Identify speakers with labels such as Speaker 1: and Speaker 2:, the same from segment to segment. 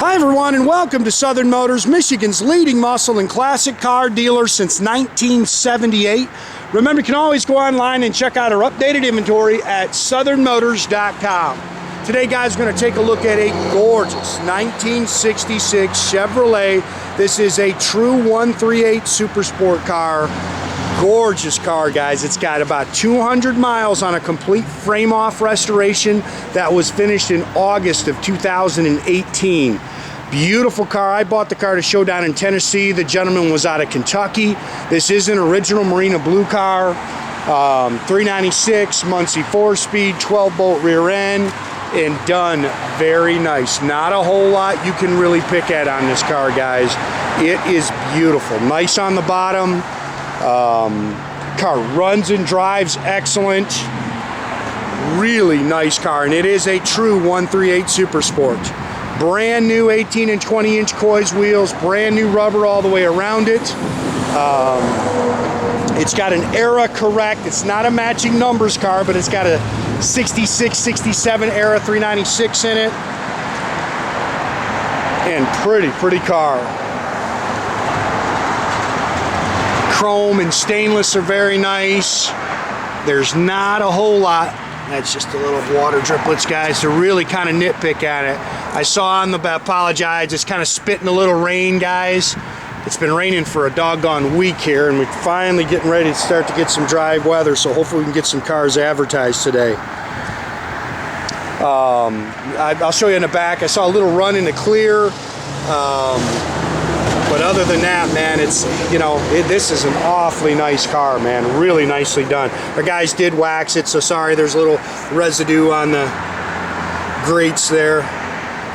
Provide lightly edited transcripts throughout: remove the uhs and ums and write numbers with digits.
Speaker 1: Hi everyone, and welcome to Southern Motors, Michigan's leading muscle and classic car dealer since 1978. Remember, you can always go online and check out our updated inventory at southernmotors.com. Today, guys, we're going to take a look at a gorgeous 1966 Chevrolet. This is a true 138 Super Sport car. Gorgeous car, guys. It's got about 200 miles on a complete frame-off restoration that was finished in August of 2018. Beautiful car. I bought the car to show down in Tennessee. The gentleman was out of Kentucky. This is an original Marina blue car. 396, Muncie 4-speed, 12-bolt rear end, and done very nice. Not a whole lot you can really pick at on this car, guys. It is beautiful. Nice on the bottom. Car runs and drives excellent. Really nice car, and it is a true 138 Super Sport. Brand new 18 and 20 inch Coys wheels, brand new rubber all the way around it. It's got an era correct, it's not a matching numbers car, but it's got a 66, 67 era 396 in it. And pretty car. Chrome and stainless are very nice. There's not a whole lot. That's just a little water driplets, guys, to really kind of nitpick at it. I saw on the, apologize, it's kind of spitting a little rain, guys. It's been raining for a doggone week here, and we're finally getting ready to start to get some dry weather, so hopefully we can get some cars advertised today. I'll show you in the back. I saw a little run in the clear. But other than that, man, it's, you know, this is an awfully nice car, man. Really nicely done. Our guys did wax it, so sorry, there's a little residue on the grates there.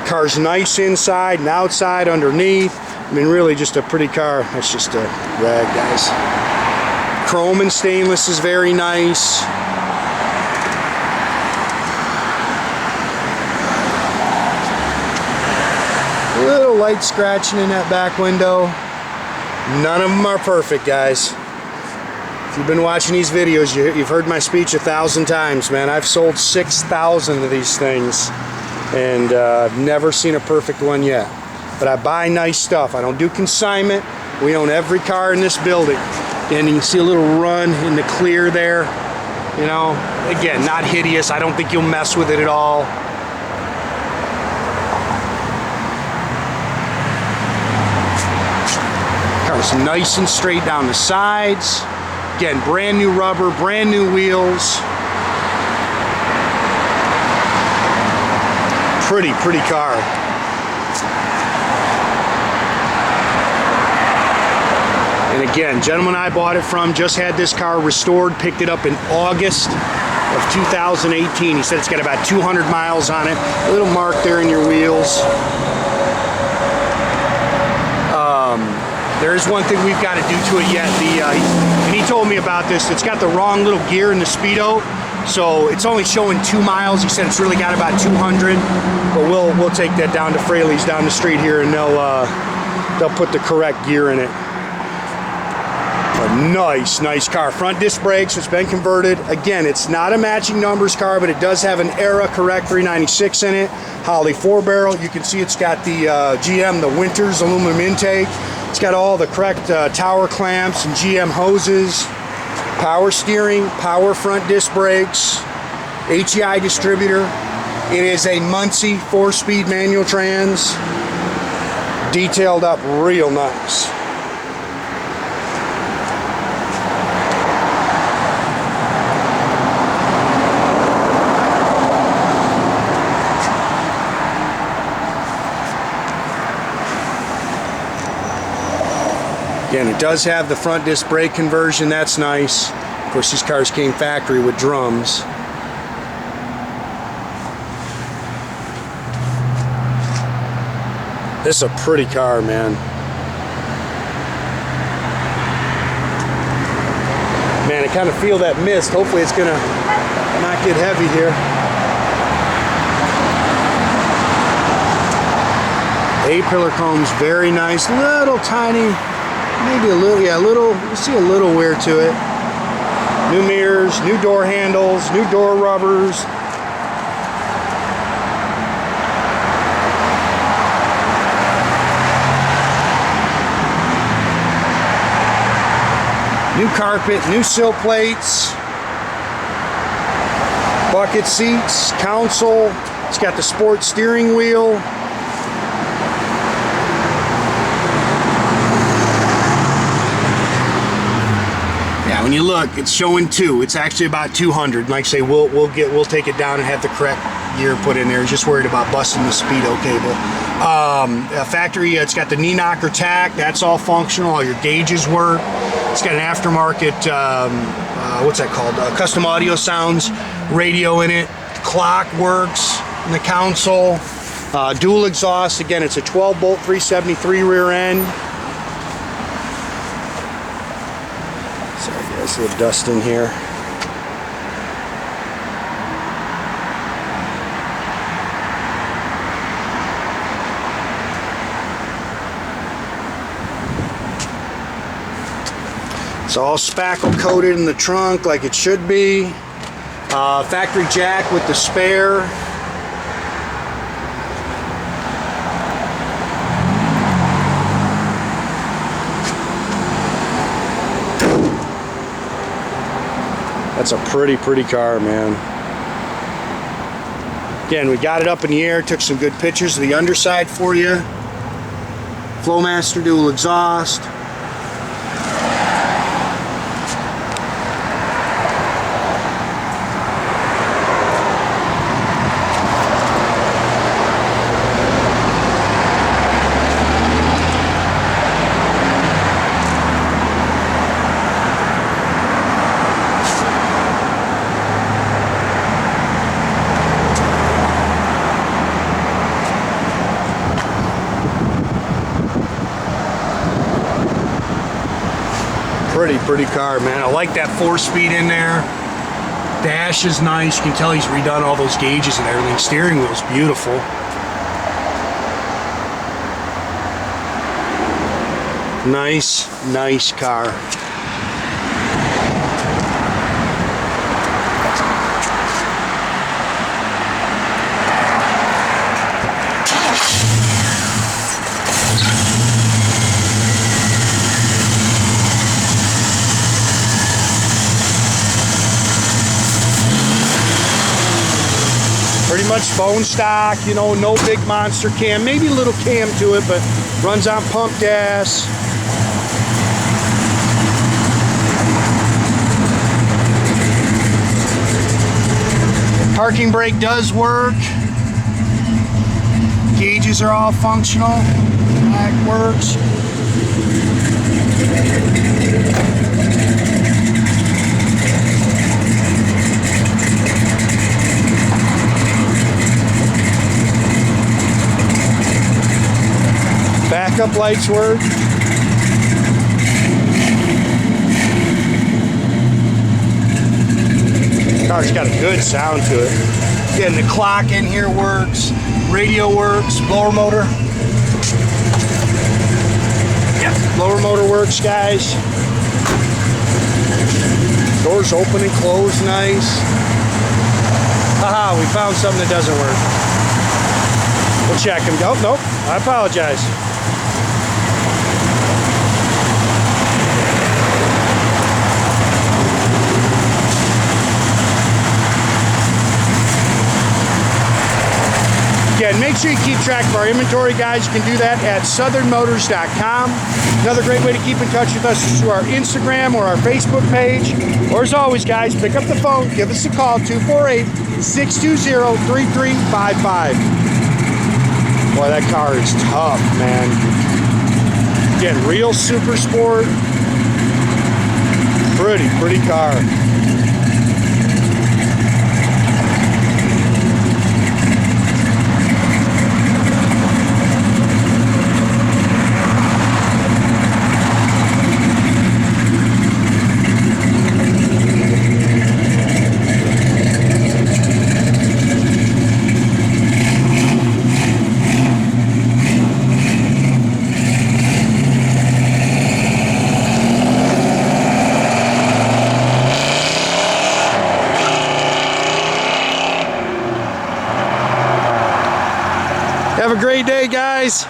Speaker 1: Car's nice inside and outside, underneath. I mean, really just a pretty car. That's just a rag, guys. Chrome and stainless is very nice. Little light scratching in that back window. None of them are perfect, guys. If you've been watching these videos, you've heard my speech 1,000 times, man. I've sold 6,000 of these things, and I've never seen a perfect one yet. But I buy nice stuff. I don't do consignment. We own every car in this building. And you can see a little run in the clear there. You know, again, not hideous. I don't think you'll mess with it at all. Car's nice and straight down the sides. Again, brand new rubber, brand new wheels. Pretty car. And again, gentleman I bought it from just had this car restored, picked it up in August of 2018. He said it's got about 200 miles on it. A little mark there in your wheels. There is one thing we've got to do to it yet. And he told me about this. It's got the wrong little gear in the speedo, so it's only showing 2 miles. He said it's really got about 200. But we'll take that down to Fraley's down the street here, and they'll put the correct gear in it. A nice car. Front disc brakes. It's been converted. Again, it's not a matching numbers car, but it does have an era correct 396 in it. Holley 4-barrel. You can see it's got the GM, the Winters aluminum intake. It's got all the correct tower clamps and GM hoses, power steering, power front disc brakes, HEI distributor. It is a Muncie 4-speed manual trans, detailed up real nice. Again, it does have the front disc brake conversion. That's nice. Of course, these cars came factory with drums. This is a pretty car, man. Man, I kind of feel that mist. Hopefully it's gonna not get heavy here. A-pillar combs, very nice. Little tiny, maybe a little, yeah, a little, you see a little wear to it. New mirrors, new door handles, new door rubbers. New carpet, new sill plates, bucket seats, console. It's got the sport steering wheel. Yeah, when you look, it's showing 2. It's actually about 200. Like I say, we'll take it down and have the correct gear put in there. Just worried about busting the speedo cable. Factory, it's got the knee knocker tach. That's all functional. All your gauges work. It's got an aftermarket, what's that called? Custom Audiosounds radio in it. Clock works in the console. Dual exhaust. Again, it's a 12-bolt 373 rear end. Sorry guys, a little dust in here. It's all spackle coated in the trunk like it should be. Factory jack with the spare. That's a pretty car, man. Again, we got it up in the air, took some good pictures of the underside for you. Flowmaster dual exhaust. Pretty car, man. I like that 4-speed in there. Dash is nice. You can tell he's redone all those gauges and everything. Steering wheel's beautiful. Nice car. Pretty much bone stock, you know, no big monster cam, maybe a little cam to it, but runs on pump gas. Parking brake does work. Gauges are all functional. That works. Backup lights work. Car's got a good sound to it. Again, the clock in here works. Radio works. Blower motor. Yep, blower motor works, guys. Doors open and close nice. Haha, we found something that doesn't work. We'll check them. Oh, nope. I apologize. Again, make sure you keep track of our inventory, guys. You can do that at southernmotors.com. Another great way to keep in touch with us is through our Instagram or our Facebook page. Or as always, guys, pick up the phone, give us a call, 248-620-3355. Boy, that car is tough, man. Again, real super sport. Pretty car. Have a great day, guys.